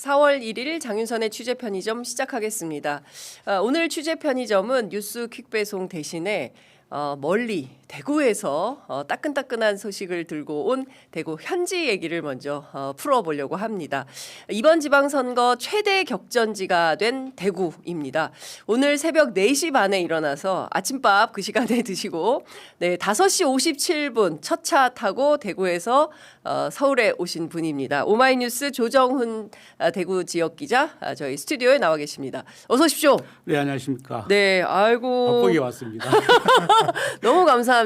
4월 1일 장윤선의 취재 편의점 시작하겠습니다. 오늘 취재 편의점은 뉴스 퀵배송 대신에 멀리 대구에서 따끈따끈한 소식을 들고 온 대구 현지 얘기를 먼저 풀어보려고 합니다. 이번 지방선거 최대 격전지가 된 대구입니다. 오늘 새벽 4시 반에 일어나서 아침밥 그 시간에 드시고 5시 57분 첫 차 타고 대구에서 서울에 오신 분입니다. 오마이뉴스 조정훈 대구 지역 기자 저희 스튜디오에 나와 계십니다. 어서 오십시오. 네, 안녕하십니까. 네, 아이고. 바쁘게 왔습니다. 너무 감사합니다.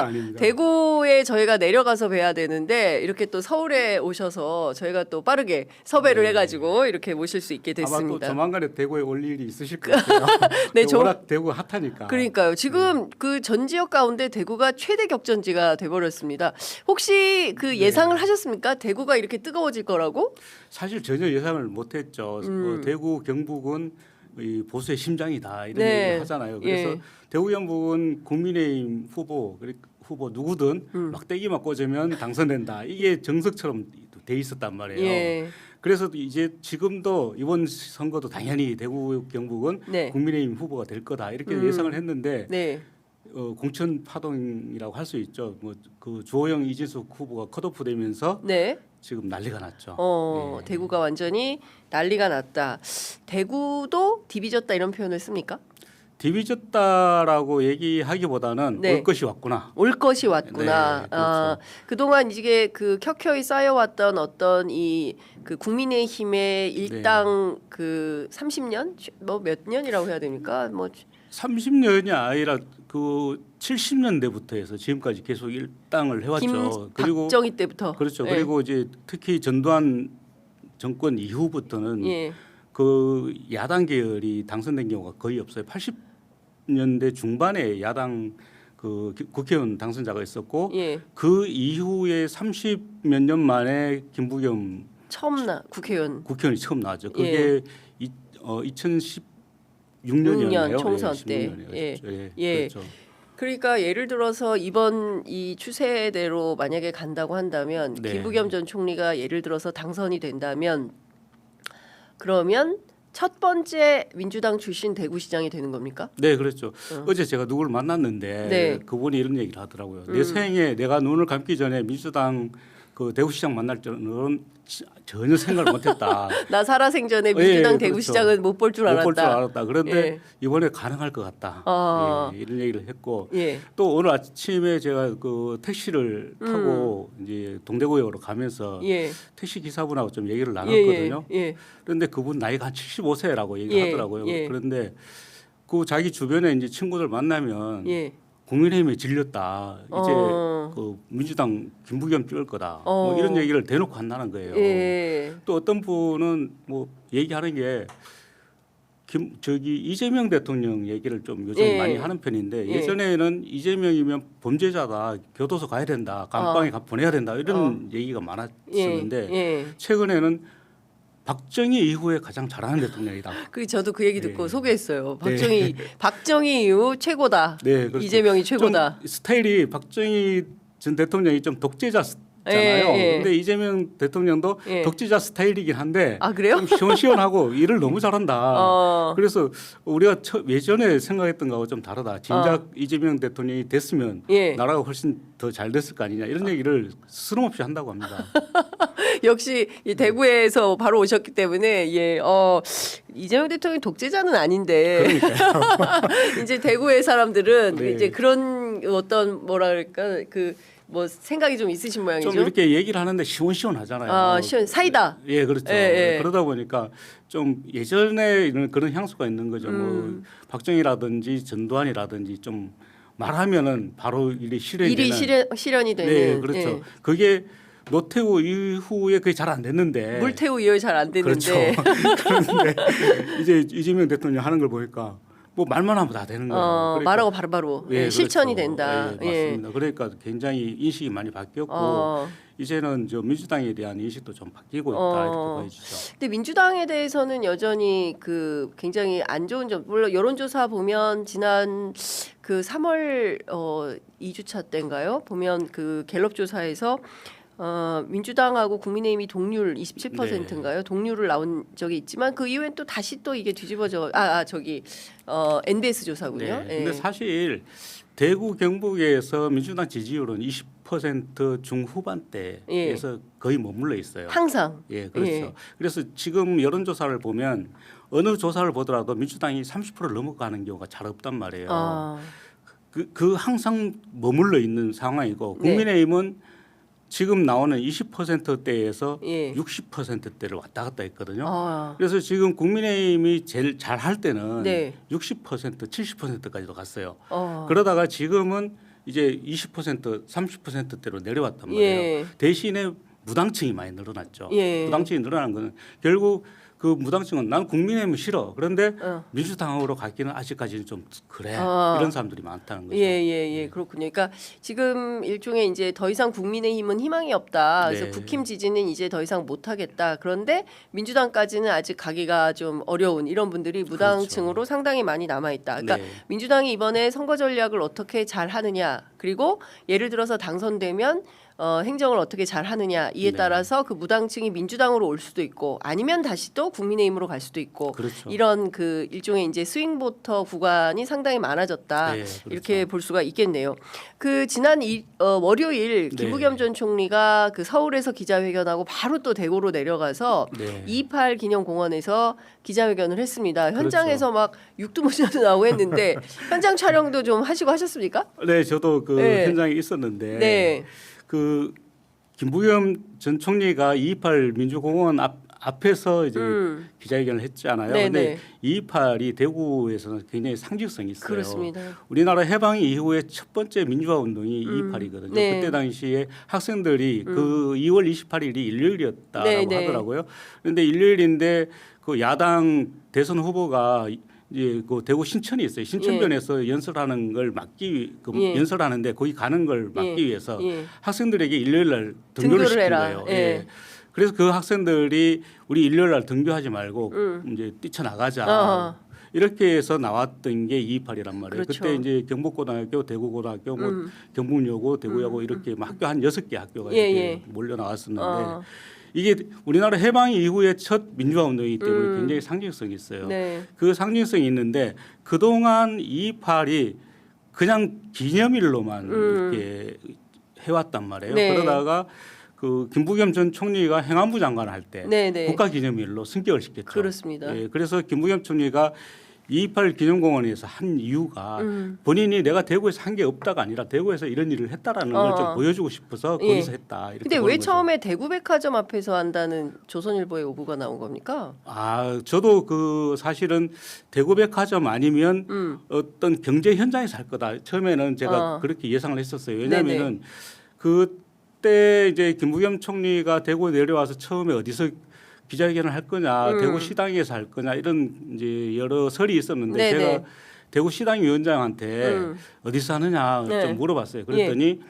아닙니다. 대구에 저희가 내려가서 뵈야 되는데 이렇게 또 서울에 오셔서 저희가 또 빠르게 섭외를 해가지고 이렇게 모실 수 있게 아마 또 됐습니다. 조만간에 대구에 올 일이 있으실 것 같아요. 네, 워낙 대구 핫하니까. 그러니까요. 지금 그 전 지역 가운데 대구가 최대 격전지가 돼버렸습니다. 혹시 그 예상을 하셨습니까? 대구가 이렇게 뜨거워질 거라고? 사실 전혀 예상을 못했죠. 대구 경북은 이 보수의 심장이다 이런 네. 얘기를 하잖아요. 그래서 예. 대구 경북은 국민의힘 후보 누구든 막대기만 꽂으면 당선된다. 이게 정석처럼 돼 있었단 말이에요. 예. 그래서 이제 지금도 이번 선거도 당연히 대구 경북은 네. 국민의힘 후보가 될 거다 이렇게 예상을 했는데 네. 공천 파동이라고 할 수 있죠. 뭐 그 주호영 이진숙 후보가 컷오프되면서 네. 지금 난리가 났죠. 예. 대구가 완전히 난리가 났다. 대구도 디비졌다 이런 표현을 씁니까? 디비졌다라고 얘기하기보다는 네. 올 것이 왔구나. 올 것이 왔구나. 네, 그렇죠. 그동안 이게 그 켜켜이 쌓여왔던 어떤 이 그 국민의힘의 일당 그 30년 뭐 몇 년이라고 해야 됩니까? 뭐 30년이 아니라 그 70년대부터 해서 지금까지 계속 일당을 해왔죠. 박정희 때부터. 그렇죠. 예. 그리고 그리고 이제 특히 전두환 정권 이후부터는 예. 그 야당 계열이 당선된 경우가 거의 없어요. 80년대 중반에 야당 그 국회의원 당선자가 있었고 예. 그 이후에 30몇 년 만에 김부겸 처음 국회의원이 처음 나왔죠. 그게 2016년이었나요? 총선 네, 때. 16년이었죠. 예. 예. 그렇죠. 그러니까 예를 들어서 이번 이 추세대로 만약에 간다고 한다면 네. 김부겸 전 총리가 예를 들어서 당선이 된다면 그러면 첫 번째 민주당 출신 대구시장이 되는 겁니까? 네, 그렇죠. 어제 제가 누구를 만났는데 네. 그분이 이런 얘기를 하더라고요. 내 생에 내가 눈을 감기 전에 민주당 그 대구시장 만날 줄은 전혀 생각을 못했다. 나 살아생전에 민주당 예, 대구시장은 못 볼 줄 못 알았다. 볼 줄 알았다. 그런데 예. 이번에 가능할 것 같다. 예, 이런 얘기를 했고 예. 또 오늘 아침에 제가 그 택시를 타고 이제 동대구역으로 가면서 예. 택시 기사분하고 좀 얘기를 나눴거든요. 예. 그런데 그분 나이가 한 75세라고 예, 얘기하더라고요. 예. 그런데 그 자기 주변에 이제 친구들 만나면 예. 국민의힘에 질렸다. 이제 그 민주당 김부겸 찍을 거다. 뭐 이런 얘기를 대놓고 한다는 거예요. 예. 또 어떤 분은 뭐 얘기하는 게 이재명 대통령 얘기를 좀 요즘 예. 많이 하는 편인데 예. 예전에는 이재명이면 범죄자다, 교도소 가야 된다, 감방에 보내야 된다 이런 얘기가 많았었는데 예. 최근에는 박정희 이후에 가장 잘하는 대통령이다. 그 저도 그 얘기 듣고 네. 소개했어요. 박정희 이후 최고다. 네, 그렇죠. 이재명이 최고다. 좀 스타일이 박정희 전 대통령이 좀 독재자잖아요. 예. 근데 이재명 대통령도 예. 독재자 스타일이긴 한데 아, 그래요? 좀 시원시원하고 일을 너무 잘한다. 어. 그래서 우리가 예전에 생각했던 거하고 좀 다르다. 진작 이재명 대통령이 됐으면 예. 나라가 훨씬 더 잘 됐을 거 아니냐 이런 얘기를 스스럼없이 한다고 합니다. 역시 이 대구에서 바로 오셨기 때문에 이재명 대통령이 독재자는 아닌데 이제 대구의 사람들은 네. 이제 그런 어떤 뭐랄까 그 뭐 생각이 좀 있으신 모양이죠. 좀 이렇게 얘기를 하는데 시원시원하잖아요. 사이다. 예, 그렇죠. 예. 그러다 보니까 좀 예전에는 그런 향수가 있는 거죠. 뭐 박정희라든지 전두환이라든지 좀 말하면은 바로 일이 실현이 일이 되는. 실현이 되는. 네, 그렇죠. 예. 그게 노태우 이후에 그게 잘 안 됐는데. 물태우 이후 잘 안 그렇죠. 됐는데. 그런데 이제 이재명 대통령 하는 걸 보니까 뭐 말만 하면 다 되는 거예요. 그러니까 말하고 바로바로 예, 실천이 그렇죠. 된다. 예, 맞습니다. 그러니까 굉장히 인식이 많이 바뀌었고 이제는 저 민주당에 대한 인식도 좀 바뀌고 있다 이렇게 보여지죠. 근데 민주당에 대해서는 여전히 그 굉장히 안 좋은 점. 물론 여론조사 보면 지난 그 3월 2주차 때인가요? 보면 그 갤럽 조사에서 민주당하고 국민의힘이 동률 27%인가요? 동률을 나온 적이 있지만 그 이후엔 또 다시 또 이게 뒤집어져 NBS 조사군요. 네. 근데 사실 대구 경북에서 민주당 지지율은 20% 중후반대에서 거의 머물러 있어요. 항상. 예, 그렇죠. 예. 그래서 지금 여론조사를 보면 어느 조사를 보더라도 민주당이 30%를 넘어가는 경우가 잘 없단 말이에요. 그 항상 머물러 있는 상황이고 국민의힘은 지금 나오는 20%대에서 60%대를 왔다 갔다 했거든요. 그래서 지금 국민의힘이 제일 잘 할 때는 60%, 70%까지도 갔어요. 그러다가 지금은 이제 20%, 30%대로 내려왔단 말이에요. 대신에 무당층이 많이 늘어났죠. 무당층이 늘어난 거는 결국 그 무당층은 난 국민의힘은 싫어. 그런데 민주당으로 가기는 아직까지는 좀 그래. 이런 사람들이 많다는 거죠. 그렇군요. 그러니까 지금 일종의 이제 더 이상 국민의힘은 희망이 없다. 그래서 네. 국힘 지지는 이제 더 이상 못 하겠다. 그런데 민주당까지는 아직 가기가 좀 어려운 이런 분들이 무당층으로 상당히 많이 남아 있다. 그러니까 민주당이 이번에 선거 전략을 어떻게 잘 하느냐. 그리고 예를 들어서 당선되면 행정을 어떻게 잘 하느냐 이에 따라서 그 무당층이 민주당으로 올 수도 있고 아니면 다시 또 국민의힘으로 갈 수도 있고 이런 그 일종의 이제 스윙보터 구간이 상당히 많아졌다 이렇게 볼 수가 있겠네요. 그 지난 월요일 김부겸 전 총리가 그 서울에서 기자회견하고 바로 또 대구로 내려가서 2.28 기념공원에서 기자회견을 했습니다. 현장에서 막 육두문자도 나오고 했는데 현장 촬영도 좀 하시고 하셨습니까? 네, 저도 그 현장에 있었는데. 그 김부겸 전 총리가 2.28 민주공원 앞에서 이제 기자회견을 했잖아요. 그런데 2.28이 대구에서는 굉장히 상징성이 있어요. 그렇습니다. 우리나라 해방 이후에 첫 번째 민주화 운동이 2.28이거든요. 그때 당시에 학생들이 그 2월 28일이 일요일이었다라고 하더라고요. 그런데 일요일인데 그 야당 대선 후보가 이제 그 대구 신천이 있어요. 신천변에서 연설하는 걸 연설하는데 거기 가는 걸 막기 위해서 학생들에게 일요일날 등교를 시킨 거예요. 그래서 그 학생들이 우리 일요일날 등교하지 말고 이제 뛰쳐나가자. 이렇게 해서 나왔던 게 2.28이란 말이에요. 그때 이제 경북고등학교, 대구고등학교, 뭐 경북여고, 대구여고 이렇게 학교 한 6개 학교가 이렇게 몰려 나왔었는데. 이게 우리나라 해방 이후에 첫 민주화 운동이기 때문에 굉장히 상징성이 있어요. 그 상징성이 있는데 그동안 2.28이 그냥 기념일로만 이렇게 해왔단 말이에요. 그러다가 그 김부겸 전 총리가 행안부 장관을 할 때 국가기념일로 승격을 시켰죠. 그렇습니다. 그래서 김부겸 총리가 2.28 기념공원에서 한 이유가 본인이 내가 대구에서 한 게 없다가 아니라 대구에서 이런 일을 했다라는 걸 좀 보여주고 싶어서 거기서 했다. 이렇게 근데 왜 처음에 대구백화점 앞에서 한다는 조선일보의 오보가 나온 겁니까? 저도 그 사실은 대구백화점 아니면 어떤 경제 현장에서 할 거다. 처음에는 제가 그렇게 예상을 했었어요. 왜냐하면은 그때 이제 김부겸 총리가 대구에 내려와서 처음에 어디서 기자회견을 할 거냐, 대구 시당에서 할 거냐 이런 이제 여러 설이 있었는데 제가 대구 시당 위원장한테 어디서 하느냐 좀 물어봤어요. 그랬더니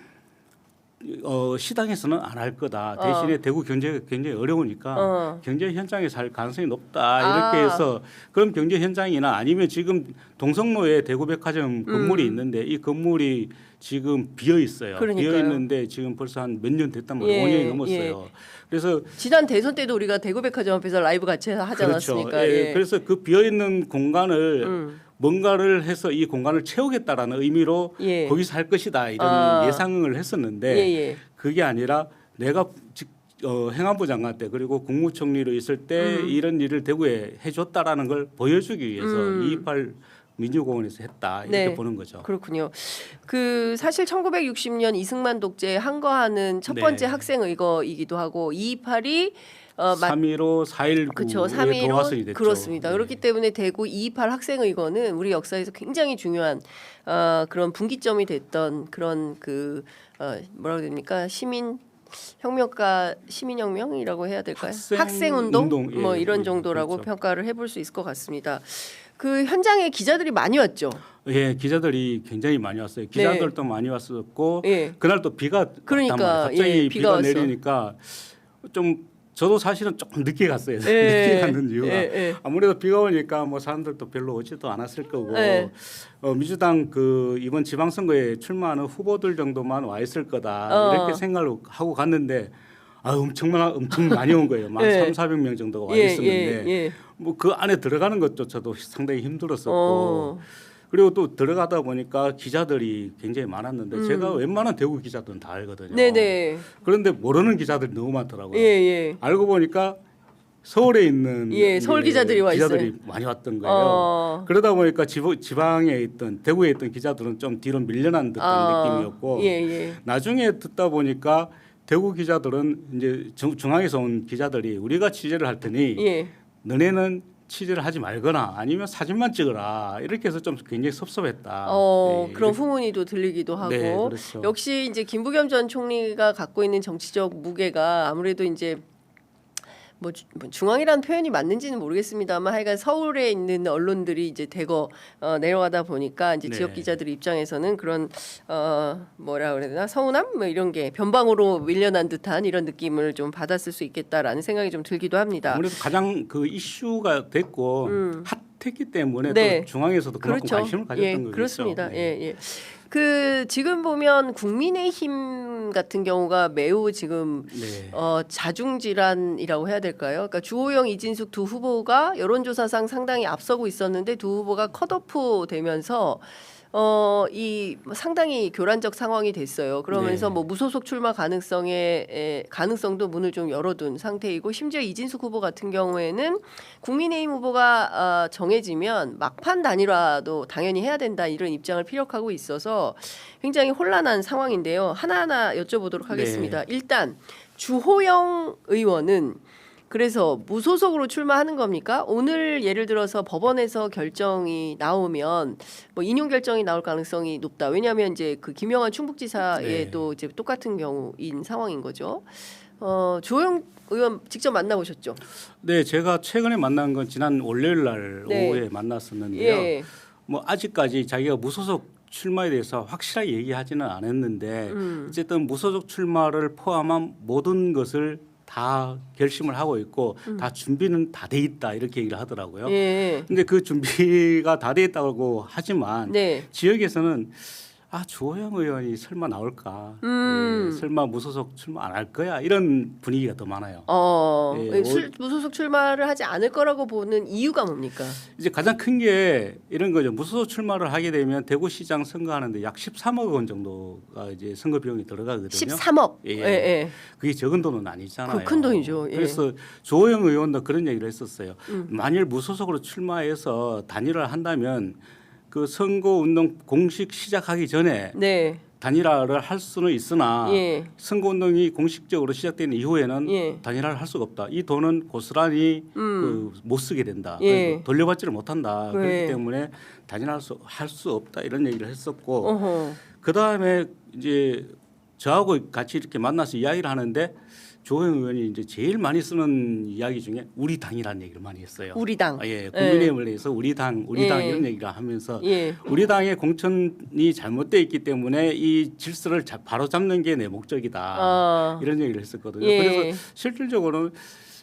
시당에서는 안 할 거다. 대신에 대구 경제가 굉장히 어려우니까 경제 현장에서 할 가능성이 높다. 이렇게 해서 그럼 경제 현장이나 아니면 지금 동성로에 대구백화점 건물이 있는데 이 건물이 지금 비어 있어요. 비어 있는데 지금 벌써 한 몇 년 됐단 말이에요. 5년이 넘었어요. 그래서 지난 대선 때도 우리가 대구백화점 앞에서 라이브 같이 하지 않았습니까? 그래서 그 비어 있는 공간을 뭔가를 해서 이 공간을 채우겠다라는 의미로 거기서 할 것이다 이런 예상을 했었는데 그게 아니라 내가 행안부 장관 때 그리고 국무총리로 있을 때 이런 일을 대구에 해줬다라는 걸 보여주기 위해서 2.28 민주공원에서 했다 이렇게 보는 거죠. 그렇군요. 그 사실 1960년 이승만 독재에 항거하는 첫 번째 학생 의거이기도 하고 2.28이 3.15, 4.19의 도화선이 됐죠. 그렇습니다. 그렇기 때문에 대구 2.28 학생 의거는 우리 역사에서 굉장히 중요한 그런 분기점이 됐던 그런 그 뭐라고 됩니까? 시민혁명이라고 해야 될까요? 학생운동 뭐 이런 정도라고 평가를 해볼 수 있을 것 같습니다. 그 현장에 기자들이 많이 왔죠. 기자들이 굉장히 많이 왔어요. 기자들도 많이 왔었고 그날 또 비가 갑자기 비가 내리니까 좀 저도 사실은 조금 늦게 갔어요. 예. 늦게 갔는 이유가 예. 아무래도 비가 오니까 뭐 사람들도 별로 오지도 않았을 거고 예. 민주당 그 이번 지방선거에 출마하는 후보들 정도만 와 있을 거다 이렇게 생각을 하고 갔는데 엄청 많이 온 거예요. 막 예. 300~400명 정도가 와 예, 있었는데 예. 뭐 그 안에 들어가는 것조차도 상당히 힘들었었고 그리고 또 들어가다 보니까 기자들이 굉장히 많았는데 제가 웬만한 대구 기자들은 다 알거든요. 네네. 그런데 모르는 기자들이 너무 많더라고요. 예. 알고 보니까 서울에 있는 서울 기자들이 와 있어요. 기자들이 많이 왔던 거예요. 그러다 보니까 지방에 있던 대구에 있던 기자들은 좀 뒤로 밀려난 듯한 느낌이었고 예. 나중에 듣다 보니까 대구 기자들은 이제 중앙에서 온 기자들이 우리가 취재를 할 테니 예. 너네는 취재를 하지 말거나 아니면 사진만 찍어라 이렇게 해서 좀 굉장히 섭섭했다. 네, 그런 후문이도 들리기도 하고 네, 그렇죠. 역시 이제 김부겸 전 총리가 갖고 있는 정치적 무게가 아무래도 이제 뭐 중앙이라는 표현이 맞는지는 모르겠습니다만 하여간 서울에 있는 언론들이 이제 대거 내려가다 보니까 이제 네. 지역 기자들 입장에서는 그런 뭐라 그래야 되나 서운함 뭐 이런 게 변방으로 밀려난 듯한 이런 느낌을 좀 받았을 수 있겠다라는 생각이 좀 들기도 합니다. 아무래도 가장 그 이슈가 됐고 핫했기 때문에 네. 또 중앙에서도 그만큼 그렇죠. 관심을 가졌던 거겠죠. 그렇습니다. 네. 예. 그 지금 보면 국민의힘 같은 경우가 매우 지금 네. 자중질환이라고 해야 될까요? 그러니까 주호영, 이진숙 두 후보가 여론조사상 상당히 앞서고 있었는데 두 후보가 컷오프 되면서 이 상당히 교란적 상황이 됐어요. 그러면서 네. 뭐 무소속 출마 가능성도 문을 좀 열어둔 상태이고 심지어 이진숙 후보 같은 경우에는 국민의힘 후보가 정해지면 막판 단일화도 당연히 해야 된다 이런 입장을 피력하고 있어서 굉장히 혼란한 상황인데요. 하나하나 여쭤보도록 하겠습니다. 네. 일단 주호영 의원은 그래서 무소속으로 출마하는 겁니까? 오늘 예를 들어서 법원에서 결정이 나오면 뭐 인용 결정이 나올 가능성이 높다. 왜냐하면 이제 그 김영환 충북지사에도 이제 똑같은 경우인 상황인 거죠. 주호영 의원 직접 만나보셨죠? 네, 제가 최근에 만난 건 지난 월요일 날 네. 오후에 만났었는데요. 예. 뭐 아직까지 자기가 무소속 출마에 대해서 확실하게 얘기하지는 않았는데 어쨌든 무소속 출마를 포함한 모든 것을 다 결심을 하고 있고 다 준비는 다 돼 있다 이렇게 얘기를 하더라고요. 예. 근데 그 준비가 다 돼 있다고 하지만 네. 지역에서는 주호영 의원이 설마 나올까? 설마 무소속 출마 안 할 거야? 이런 분위기가 더 많아요. 예, 무소속 출마를 하지 않을 거라고 보는 이유가 뭡니까? 이제 가장 큰 게 이런 거죠. 무소속 출마를 하게 되면 대구시장 선거하는데 약 13억 원 정도가 이제 선거 비용이 들어가거든요. 13억. 예. 그게 적은 돈은 아니잖아요. 큰 돈이죠. 예. 그래서 주호영 의원도 그런 얘기를 했었어요. 만일 무소속으로 출마해서 단일화를 한다면 그 선거 운동 공식 시작하기 전에 네. 단일화를 할 수는 있으나 예. 선거 운동이 공식적으로 시작되는 이후에는 예. 단일화를 할 수가 없다. 이 돈은 고스란히 못 쓰게 된다. 예. 그래서 돌려받지를 못한다. 예. 그렇기 때문에 단일화할 수 없다. 이런 얘기를 했었고 어허. 그 다음에 이제 저하고 같이 이렇게 만나서 이야기를 하는데 조호영 의원이 이제 제일 많이 쓰는 이야기 중에 우리 당이라는 얘기를 많이 했어요. 우리 당. 예, 국민의힘을 위해서 우리 당 이런 얘기를 하면서 우리 당의 공천이 잘못돼 있기 때문에 이 질서를 바로 잡는 게 내 목적이다. 이런 얘기를 했었거든요. 그래서 실질적으로는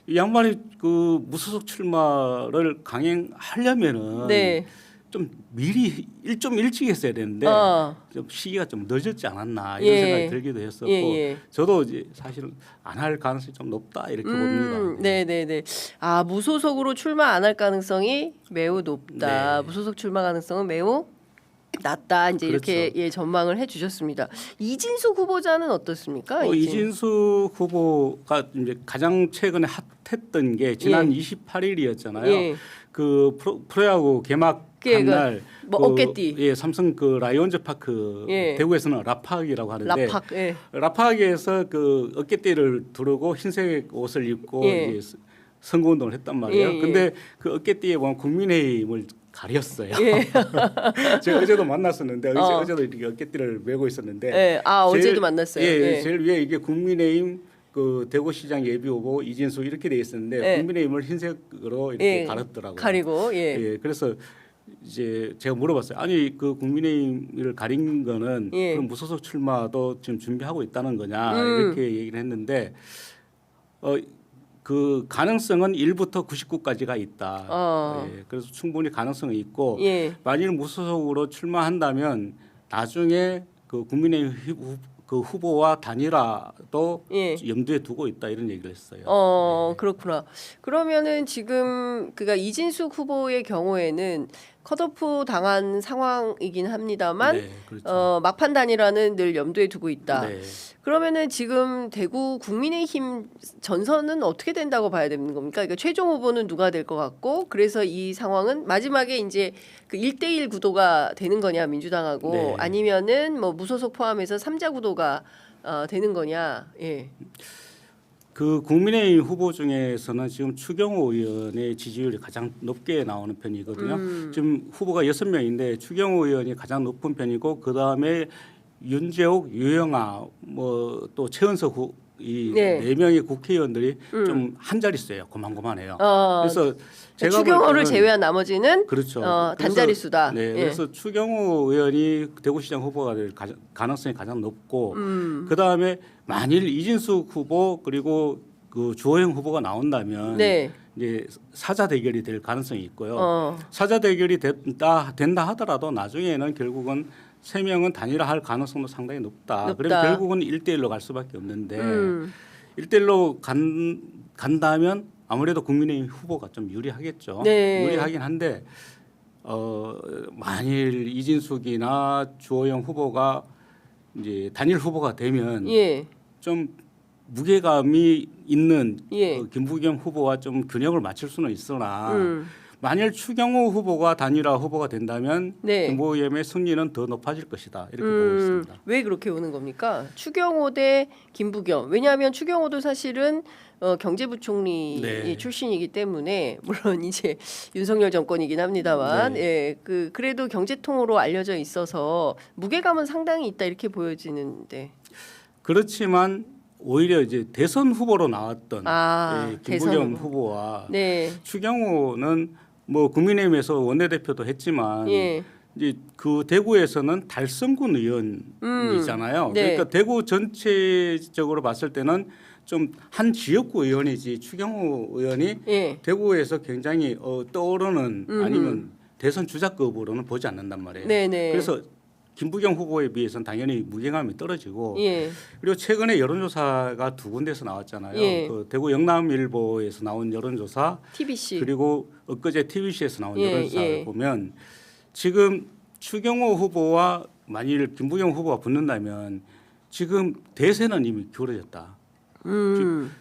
이 양반이 그 무소속 출마를 강행하려면은 좀 미리 좀 일찍 했어야 되는데 좀 시기가 좀 늦었지 않았나 이런 생각이 들기도 했었고 저도 이제 사실은 안 할 가능성이 좀 높다 이렇게 봅니다. 네네네. 무소속으로 출마 안 할 가능성이 매우 높다. 네. 무소속 출마 가능성은 매우 낮다. 이제 그렇죠. 이렇게 전망을 해주셨습니다. 이진숙 후보자는 어떻습니까? 이진숙 후보가 이제 가장 최근에 핫했던 게 지난 28일이었잖아요. 그 프로야구 개막 한날 어깨띠. 삼성 그 라이온즈 파크 대구에서는 라팍이라고 하는데 라팍에서 그 어깨띠를 두르고 흰색 옷을 입고 이제 선거운동을 했단 말이에요. 근데 그 어깨띠에 보면 국민의힘을 가렸어요. 제가 어제도 만났었는데 어제도 이렇게 어깨띠를 메고 있었는데 어제도 만났어요. 제일 위에 이게 국민의힘 그 대구시장 예비후보 이진숙 이렇게 돼 있었는데 국민의힘을 흰색으로 이렇게 가렸더라고요. 가리고 그래서 이제 제가 물어봤어요. 아니 그 국민의힘을 가린 거는 그럼 무소속 출마도 지금 준비하고 있다는 거냐 이렇게 얘기를 했는데 그 가능성은 1부터 99까지가 있다. 어. 예, 그래서 충분히 가능성이 있고 예. 만일 무소속으로 출마한다면 나중에 그 국민의힘 그 후보와 단일화도 예. 염두에 두고 있다 이런 얘기를 했어요. 그렇구나. 그러면은 지금 그가 이진숙 후보의 경우에는 컷오프 당한 상황이긴 합니다만 네, 그렇죠. 막판 단일화는 늘 염두에 두고 있다. 네. 그러면은 지금 대구 국민의힘 전선은 어떻게 된다고 봐야 되는 겁니까? 그러니까 최종 후보는 누가 될 것 같고 그래서 이 상황은 마지막에 이제 그 1대1 구도가 되는 거냐 민주당하고 네. 아니면은 뭐 무소속 포함해서 3자 구도가 되는 거냐. 예. 그 국민의힘 후보 중에서는 지금 추경호 의원의 지지율이 가장 높게 나오는 편이거든요. 지금 후보가 6명인데 추경호 의원이 가장 높은 편이고 그 다음에 윤재옥, 유영아, 뭐 또 최은석 이 네. 네 명의 국회의원들이 좀 한 자릿수예요. 고만고만해요. 어, 그래서 제가 추경호를 볼 때는 제외한 나머지는 그렇죠. 단자릿수다. 네, 예. 그래서 추경호 의원이 대구시장 후보가 될 가능성이 가장 높고 그 다음에 만일 이진숙 후보 그리고 그 주호영 후보가 나온다면 네. 이제 사자 대결이 될 가능성이 있고요. 어. 사자 대결이 된다 하더라도 나중에는 결국은 세 명은 단일화할 가능성도 상당히 높다. 그러면 결국은 1대1로 갈 수밖에 없는데 1대1로 간다면 아무래도 국민의힘 후보가 좀 유리하겠죠. 네. 유리하긴 한데 만일 이진숙이나 주호영 후보가 이제 단일 후보가 되면 예. 좀 무게감이 있는 예. 김부겸 후보와 좀 균형을 맞출 수는 있으나 만일 추경호 후보가 단일화 후보가 된다면 네. 김부겸의 승리는 더 높아질 것이다 이렇게 보고 있습니다. 왜 그렇게 오는 겁니까? 추경호 대 김부겸. 왜냐하면 추경호도 사실은 경제부총리 네. 출신이기 때문에 물론 이제 윤석열 정권이긴 합니다만, 네. 예, 그래도 경제통으로 알려져 있어서 무게감은 상당히 있다 이렇게 보여지는데. 그렇지만 오히려 이제 대선 후보로 나왔던 대선 김부겸 후보. 후보와 네. 추경호는 뭐 국민의힘에서 원내대표도 했지만 예. 이제 그 대구에서는 달성군 의원이잖아요. 네. 그러니까 대구 전체적으로 봤을 때는 좀 한 지역구 의원이지 추경호 의원이 예. 대구에서 굉장히 떠오르는 아니면 대선 주자급으로는 보지 않는단 말이에요. 네네. 그래서 김부겸 후보에 비해서는 당연히 무게감이 떨어지고 예. 그리고 최근에 여론조사가 두 군데서 나왔잖아요. 예. 그 대구 영남일보에서 나온 여론조사 TBC. 그리고 엊그제 TBC에서 나온 예, 여론조사를 예. 보면 지금 추경호 후보와 만일 김부겸 후보가 붙는다면 지금 대세는 이미 기울어졌다.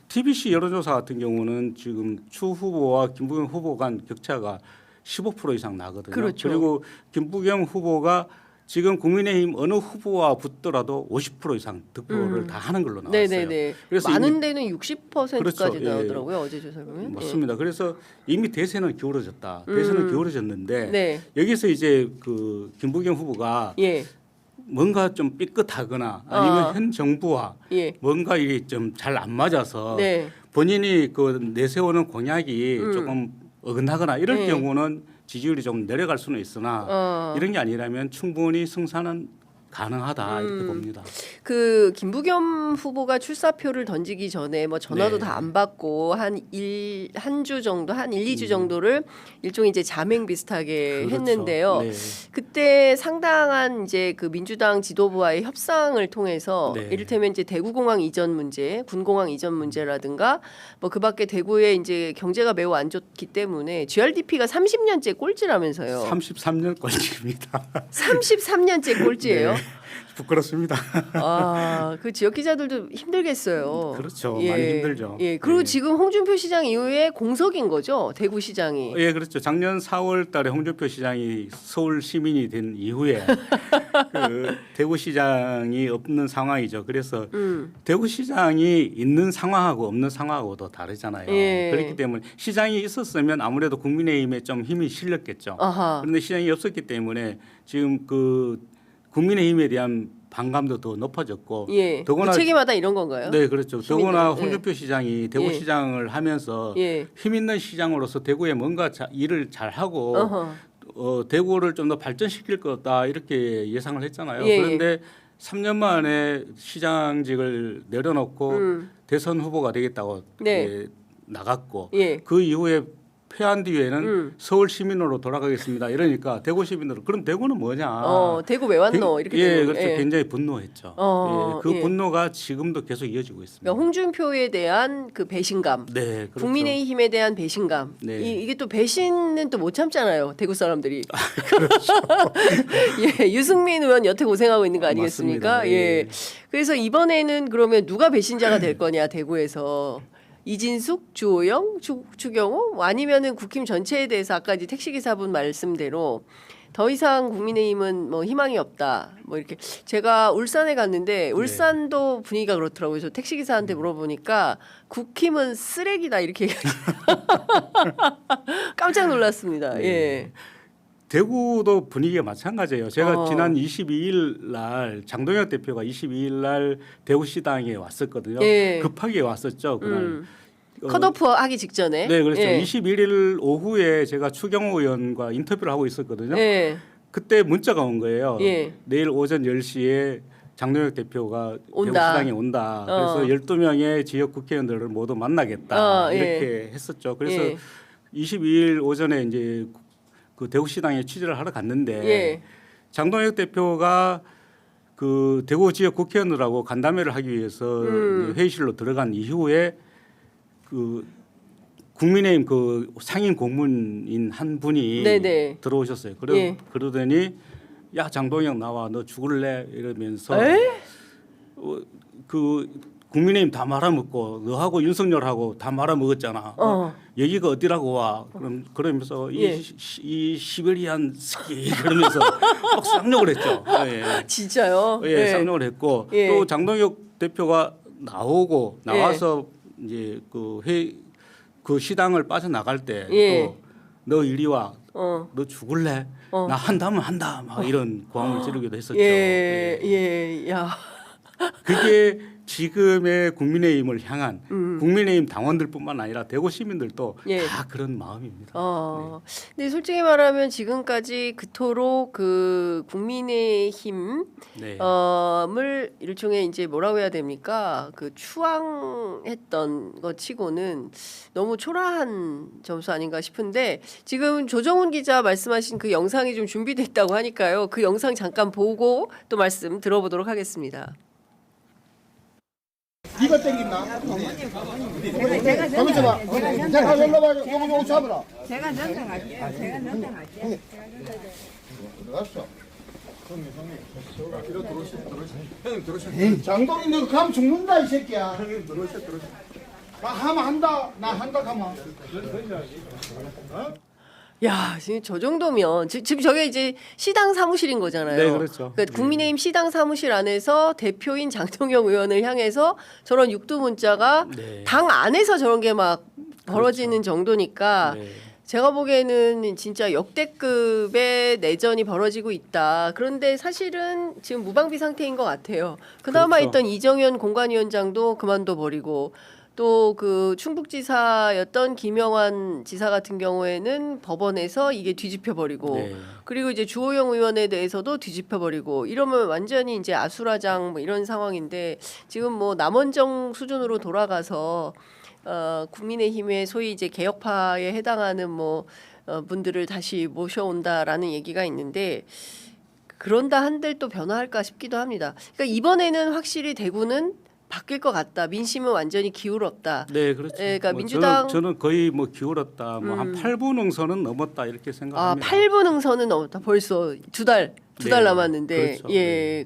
TBC 여론조사 같은 경우는 지금 추 후보와 김부겸 후보 간 격차가 15% 이상 나거든요. 그렇죠. 그리고 김부겸 후보가 지금 국민의힘 어느 후보와 붙더라도 50% 이상 득표를 다 하는 걸로 나왔어요. 네네네. 그래서 많은 데는 60%까지 그렇죠. 예. 나오더라고요. 어제 조사 보면. 맞습니다. 그래서 이미 대세는 기울어졌다. 대세는 기울어졌는데 네. 여기서 이제 그 김부겸 후보가 예. 뭔가 좀 삐끗하거나 아니면 현 정부와 예. 뭔가 이게 좀 잘 안 맞아서 네. 본인이 그 내세우는 공약이 조금 어긋나거나 이럴 네. 경우는 지지율이 좀 내려갈 수는 있으나 이런 게 아니라면 충분히 승산은 가능하다 이렇게 봅니다. 그 김부겸 후보가 출사표를 던지기 전에 뭐 전화도 네. 다 안 받고 한 주 정도 한 1, 2주 정도를 일종의 이제 자맹 비슷하게 그렇죠. 했는데요. 네. 그때 상당한 이제 그 민주당 지도부와의 협상을 통해서 네. 이를테면 이제 대구공항 이전 문제, 군공항 이전 문제라든가 뭐 그밖에 대구의 이제 경제가 매우 안 좋기 때문에 GRDP가 30년째 꼴찌라면서요. 33년 꼴찌입니다. 33년째 꼴찌예요. 네. 부끄럽습니다. 그 지역 기자들도 힘들겠어요. 그렇죠. 많이 힘들죠. 예, 그리고 예. 지금 홍준표 시장 이후에 공석인 거죠, 대구시장이. 예, 그렇죠. 작년 4월달에 홍준표 시장이 서울 시민이 된 이후에 그 대구시장이 없는 상황이죠. 그래서 대구시장이 있는 상황하고 없는 상황하고도 다르잖아요. 예. 그렇기 때문에 시장이 있었으면 아무래도 국민의힘에 좀 힘이 실렸겠죠. 아하. 그런데 시장이 없었기 때문에 지금 그 국민의힘에 대한 반감도 더 높아졌고 예. 더구나 무책임하다 이런 건가요? 네, 그렇죠. 더구나 시민들은, 홍준표 시장이 대구시장을 하면서 예. 힘 있는 시장으로서 대구에 뭔가 일을 잘 하고 어허. 대구를 좀 더 발전시킬 거다 이렇게 예상을 했잖아요. 예, 그런데 3년 만에 시장직을 내려놓고 대선 후보가 되겠다고 네. 예, 나갔고 예. 그 이후에 패한 뒤에는 서울 시민으로 돌아가겠습니다. 이러니까 대구 시민으로 그럼 대구는 뭐냐? 대구 왜 왔노? 이렇게 예, 되는, 그렇죠. 굉장히 분노했죠. 예, 그 예. 분노가 지금도 계속 이어지고 있습니다. 그러니까 홍준표에 대한 그 배신감, 네, 그렇죠. 국민의힘에 대한 배신감. 네. 이게 또 배신은 또 못 참잖아요. 대구 사람들이. 그렇죠. 예, 유승민 의원 여태 고생하고 있는 거 아니겠습니까? 맞습니다. 예. 그래서 이번에는 그러면 누가 배신자가 될 거냐 대구에서. 이진숙, 주호영, 추경호 아니면은 국힘 전체에 대해서 아까 이제 택시기사분 말씀대로 더 이상 국민의힘은 뭐 희망이 없다. 뭐 이렇게 제가 울산에 갔는데 울산도 분위기가 그렇더라고요. 저 택시기사한테 물어보니까 국힘은 쓰레기다 이렇게 깜짝 놀랐습니다. 예. 대구도 분위기가 마찬가지예요. 제가 지난 22일 날 장동혁 대표가 22일 날 대구시당에 왔었거든요. 예. 급하게 왔었죠. 그날. 컷오프 하기 직전에. 네, 그렇죠. 예. 21일 오후에 제가 추경호 의원과 인터뷰를 하고 있었거든요. 예. 그때 문자가 온 거예요. 예. 내일 오전 10시에 장동혁 대표가 온다. 대구시당에 온다. 그래서 12명의 지역 국회의원들을 모두 만나겠다. 이렇게 했었죠. 그래서 예. 22일 오전에 이제 그 대구시당에 취재를 하러 갔는데 예. 장동혁 대표가 그 대구 지역 국회의원들하고 간담회를 하기 위해서 이제 회의실로 들어간 이후에 그 국민의힘 그 상임 고문인 한 분이 네네. 들어오셨어요. 예. 그러더니 야 장동혁 나와 너 죽을래 이러면서 그 국민의힘 다 말아먹고 너하고 윤석열하고 다 말아먹었잖아. 여기가 어디라고 와? 그러면서 예. 이 시베리안 스키 그러면서 막 쌍욕을 했죠. 예. 진짜요? 예, 쌍욕을 했고 예. 또 장동혁 대표가 나와서 이제 그 시당을 빠져나갈 때 예. 또 너 이리 와. 어. 너 죽을래? 나 한다면 한다. 막 이런 고함을 지르기도 했었죠. 예. 예. 야. 그게 지금의 국민의힘을 향한 국민의힘 당원들뿐만 아니라 대구 시민들도 예. 다 그런 마음입니다. 근데 솔직히 말하면 지금까지 그토록 그 국민의힘 네. 을 일종의 이제 뭐라고 해야 됩니까? 그 추앙했던 것 치고는 너무 초라한 점수 아닌가 싶은데 지금 조정훈 기자 말씀하신 그 영상이 좀 준비됐다고 하니까요. 그 영상 잠깐 보고 또 말씀 들어보도록 하겠습니다. 네가 땡긴다. 가만 있어봐. 내가 열로 봐. 요거 잡으라. 제가 연장할게요. 제가 연장할게요. 들어갔어. 장동인 너 가면 죽는다 이 새끼야. 형님 들어오셔. 나 하면 한다. 나 한다 하면. 야, 지금 저 정도면 지금 저게 이제 시당 사무실인 거잖아요. 네, 그렇죠. 그러니까 국민의힘 시당 사무실 안에서 대표인 장동영 의원을 향해서 저런 육두 문자가 네. 당 안에서 저런 게 막 벌어지는 정도니까 네. 제가 보기에는 진짜 역대급의 내전이 벌어지고 있다. 그런데 사실은 지금 무방비 상태인 것 같아요. 그나마 그렇죠. 있던 이정현 공관위원장도 그만둬 버리고 또 그 충북지사였던 김영환 지사 같은 경우에는 법원에서 이게 뒤집혀 버리고 네. 그리고 이제 주호영 의원에 대해서도 뒤집혀 버리고 이러면 완전히 이제 아수라장 뭐 이런 상황인데 지금 뭐 남원정 수준으로 돌아가서 국민의힘의 소위 이제 개혁파에 해당하는 뭐 분들을 다시 모셔온다라는 얘기가 있는데 그런다 한들 또 변화할까 싶기도 합니다. 그러니까 이번에는 확실히 대구는 바뀔 것 같다. 민심은 완전히 기울었다. 네, 그렇죠. 예, 그러니까 뭐 민주당 저는 거의 뭐 기울었다. 뭐 한 8분 응선은 넘었다 이렇게 생각합니다. 8분 응선은 넘었다. 벌써 두 달 네, 남았는데 그렇죠. 예.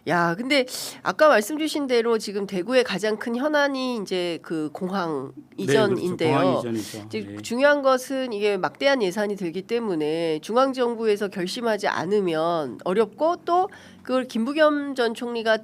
야, 근데 아까 말씀 주신 대로 지금 대구의 가장 큰 현안이 이제 그 공항 이전인데요. 공항 이전이죠. 이제 네. 중요한 것은 이게 막대한 예산이 들기 때문에 중앙 정부에서 결심하지 않으면 어렵고 또 그걸 김부겸 전 총리가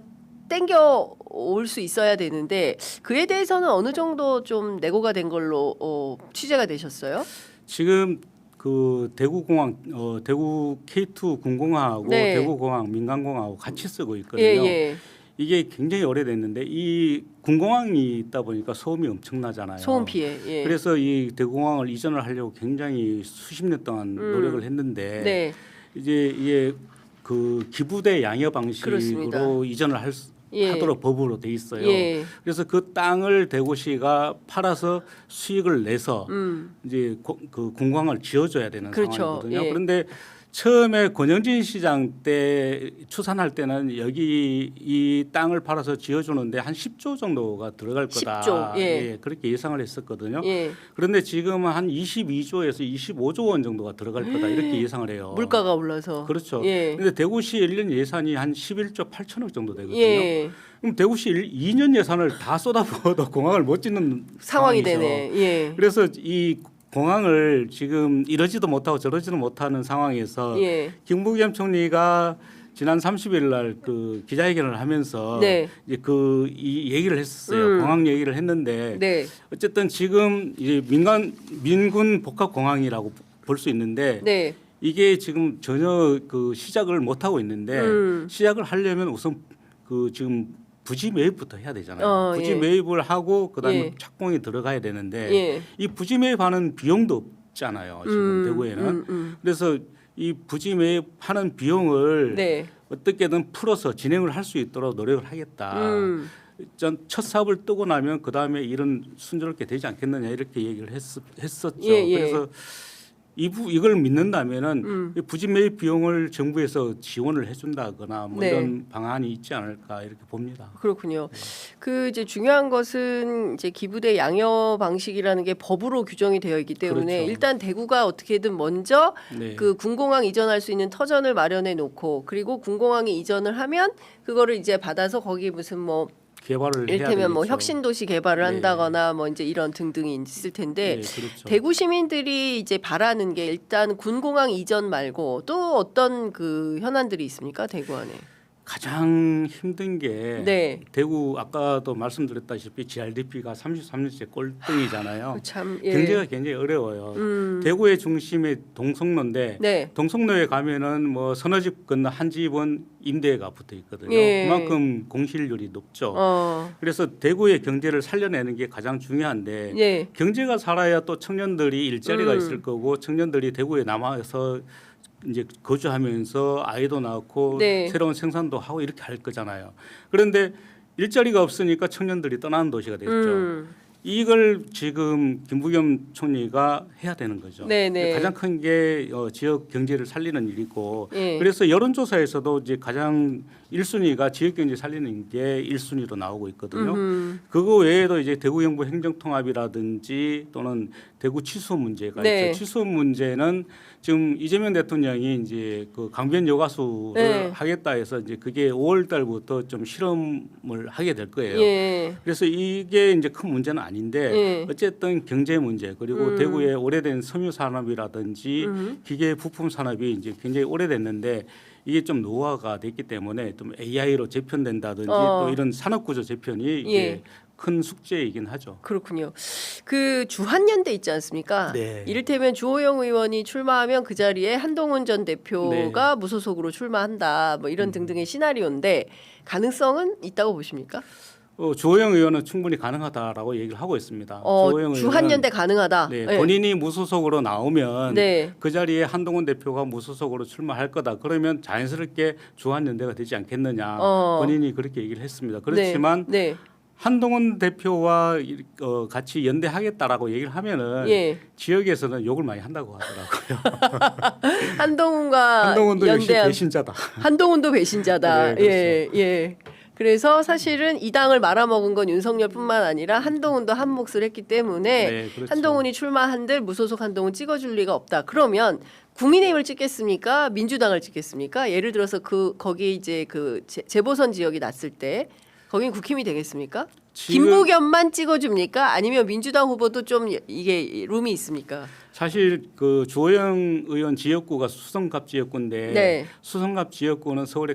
땡겨 올 수 있어야 되는데 그에 대해서는 어느 정도 좀 내고가 된 걸로 취재가 되셨어요? 지금 그 대구공항 대구 K2 군공항하고 네. 대구공항 민간공항하고 같이 쓰고 있거든요. 예. 이게 굉장히 오래됐는데 이 군공항이 있다 보니까 소음이 엄청나잖아요. 소음 피해. 예. 그래서 이 대구공항을 이전을 하려고 굉장히 수십 년 동안 노력을 했는데 네. 이제 이게 그 기부대 양여 방식으로 그렇습니다. 이전을 예. 하도록 법으로 돼 있어요. 예. 그래서 그 땅을 대구시가 팔아서 수익을 내서 이제 그 공광을 지어줘야 되는 그렇죠. 상황이거든요. 예. 그런데 처음에 권영진 시장 때 추산할 때는 여기 이 땅을 팔아서 지어주는데 한 10조 정도가 들어갈 거다. 10조, 예. 그렇게 예상을 했었거든요. 예. 그런데 지금은 한 22조에서 25조 원 정도가 들어갈 거다 이렇게 예상을 해요. 물가가 올라서. 그렇죠. 예. 그런데 대구시 1년 예산이 한 11조 8천억 정도 되거든요. 예. 그럼 대구시 2년 예산을 다 쏟아부어도 공항을 못 짓는 상황이 상황이죠. 되네. 예. 그래서 이 공항을 지금 이러지도 못하고 저러지도 못하는 상황에서 예. 김부겸 총리가 지난 30일 날 그 기자회견을 하면서 네. 이제 그 이 얘기를 했었어요. 공항 얘기를 했는데 네. 어쨌든 지금 이제 민군 복합 공항이라고 볼 수 있는데 네. 이게 지금 전혀 그 시작을 못 하고 있는데 시작을 하려면 우선 그 지금 부지 매입부터 해야 되잖아요. 부지 예. 매입을 하고 그다음에 예. 착공이 들어가야 되는데 예. 이 부지 매입하는 비용도 없잖아요. 지금 대구에는. 그래서 이 부지 매입하는 비용을 네. 어떻게든 풀어서 진행을 할 수 있도록 노력을 하겠다. 전 첫 사업을 뜨고 나면 그 다음에 일은 순조롭게 되지 않겠느냐 이렇게 얘기를 했었죠. 예, 예. 그래서 이걸 믿는다면은 이 부지 매입 비용을 정부에서 지원을 해준다거나 뭐 네. 이런 방안이 있지 않을까 이렇게 봅니다. 그렇군요. 그 이제 중요한 것은 이제 기부대 양여 방식이라는 게 법으로 규정이 되어 있기 때문에 그렇죠. 일단 대구가 어떻게든 먼저 네. 그 군공항 이전할 수 있는 터전을 마련해 놓고 그리고 군공항이 이전을 하면 그거를 이제 받아서 거기 무슨 뭐 개발을 해야 이를테면 뭐 되겠죠. 혁신도시 개발을 네. 한다거나 뭐 이제 이런 등등이 있을 텐데 네, 그렇죠. 대구 시민들이 이제 바라는 게 일단 군공항 이전 말고 또 어떤 그 현안들이 있습니까 대구 안에? 가장 힘든 게 네. 대구 아까도 말씀드렸다시피 GRDP가 33년째 꼴등이잖아요. 참 예. 경제가 굉장히 어려워요. 대구의 중심이 동성로인데 네. 동성로에 가면은 뭐 서너 집 건너 한 집은 임대가 붙어 있거든요. 예. 그만큼 공실률이 높죠. 그래서 대구의 경제를 살려내는 게 가장 중요한데 예. 경제가 살아야 또 청년들이 일자리가 있을 거고 청년들이 대구에 남아서 이제 거주하면서 아이도 낳고 네. 새로운 생산도 하고 이렇게 할 거잖아요. 그런데 일자리가 없으니까 청년들이 떠나는 도시가 됐죠. 이걸 지금 김부겸 총리가 해야 되는 거죠. 네네. 가장 큰 게 지역 경제를 살리는 일이고 예. 그래서 여론조사에서도 이제 가장 1순위가 지역 경제 살리는 게 1순위로 나오고 있거든요. 그거 외에도 이제 대구 영부 행정통합이라든지 또는 대구 취소 문제가 네. 있죠. 취소 문제는 지금 이재명 대통령이 이제 그 강변 여가수를 네. 하겠다 해서 이제 그게 5월 달부터 좀 실험을 하게 될 거예요. 예. 그래서 이게 이제 큰 문제는 아닌데 예. 어쨌든 경제 문제 그리고 대구의 오래된 섬유 산업이라든지 기계 부품 산업이 이제 굉장히 오래됐는데 이게 좀 노화가 됐기 때문에 좀 AI로 재편된다든지 또 이런 산업 구조 재편이 이제 예. 큰 숙제이긴 하죠. 그렇군요. 그 주한연대 있지 않습니까? 네. 이를테면 주호영 의원이 출마하면 그 자리에 한동훈 전 대표가 무소속으로 출마한다. 뭐 이런 등등의 시나리오인데 가능성은 있다고 보십니까? 주호영 의원은 충분히 가능하다라고 얘기를 하고 있습니다. 주호영 주한연대 가능하다. 네, 네. 본인이 무소속으로 나오면 네. 그 자리에 한동훈 대표가 무소속으로 출마할 거다. 그러면 자연스럽게 주한연대가 되지 않겠느냐. 본인이 그렇게 얘기를 했습니다. 그렇지만 네. 한동훈 대표와 같이 연대하겠다라고 얘기를 하면은 예. 지역에서는 욕을 많이 한다고 하더라고요. 한동훈과 한동훈도 역시 연대한 배신자다. 한동훈도 배신자다. 네, 그렇죠. 예, 예. 그래서 사실은 이 당을 말아먹은 건 윤석열뿐만 아니라 한동훈도 한 몫을 했기 때문에 네, 그렇죠. 한동훈이 출마한들 무소속 한동훈 찍어줄 리가 없다. 그러면 국민의힘을 찍겠습니까? 민주당을 찍겠습니까? 예를 들어서 거기 이제 그 재보선 지역이 났을 때 거긴 국힘이 되겠습니까? 지금 김부겸만 찍어줍니까? 아니면 민주당 후보도 좀 이게 룸이 있습니까? 사실 그 주호영 의원 지역구가 수성갑 지역구인데 네. 수성갑 지역구는 서울의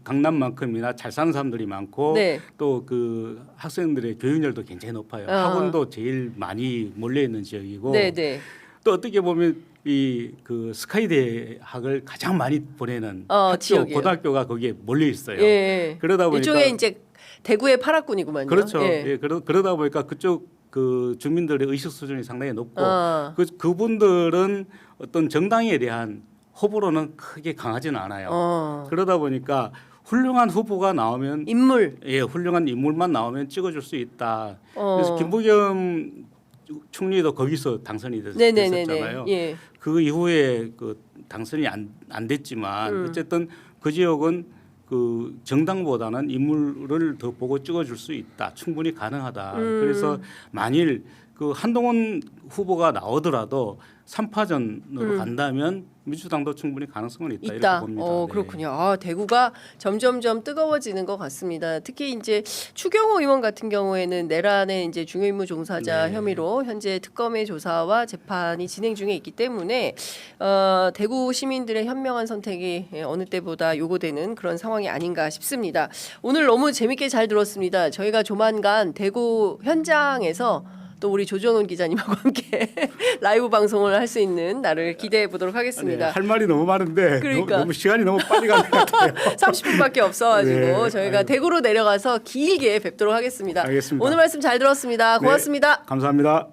강남만큼이나 잘 사는 사람들이 많고 네. 또 그 학생들의 교육열도 굉장히 높아요. 학원도 제일 많이 몰려 있는 지역이고 네. 또 어떻게 보면 이 그 스카이 대학을 가장 많이 보내는 학교 지역이에요. 고등학교가 거기에 몰려 있어요. 예. 그러다 보니까 일종의 이제 대구의 파락군이구만요. 그렇죠. 예. 예, 그러다 보니까 그쪽 그 주민들의 의식 수준이 상당히 높고 아. 그분들은 어떤 정당에 대한 호불호는 크게 강하지는 않아요. 그러다 보니까 훌륭한 후보가 나오면 인물. 예, 훌륭한 인물만 나오면 찍어줄 수 있다. 어. 그래서 김부겸 총리도 거기서 당선이 네네네네. 됐었잖아요. 예. 그 이후에 그 당선이 안 됐지만 어쨌든 그 지역은 그 정당보다는 인물을 더 보고 찍어줄 수 있다. 충분히 가능하다. 그래서 만일 그 한동훈 후보가 나오더라도 3파전으로 간다면 민주당도 충분히 가능성은 있다. 이렇게 봅니다. 네. 그렇군요. 아, 대구가 점점점 뜨거워지는 것 같습니다. 특히 이제 추경호 의원 같은 경우에는 내란의 이제 중요임무 종사자 네. 혐의로 현재 특검의 조사와 재판이 진행 중에 있기 때문에 대구 시민들의 현명한 선택이 어느 때보다 요구되는 그런 상황이 아닌가 싶습니다. 오늘 너무 재밌게 잘 들었습니다. 저희가 조만간 대구 현장에서 또 우리 조정훈 기자님하고 함께 라이브 방송을 할 수 있는 날을 기대해 보도록 하겠습니다. 할 말이 너무 많은데 그러니까. 너무 시간이 너무 빨리 가는 것 같아요. 30분밖에 없어가지고 네. 저희가 대구로 내려가서 길게 뵙도록 하겠습니다. 알겠습니다. 오늘 말씀 잘 들었습니다. 고맙습니다. 네, 감사합니다.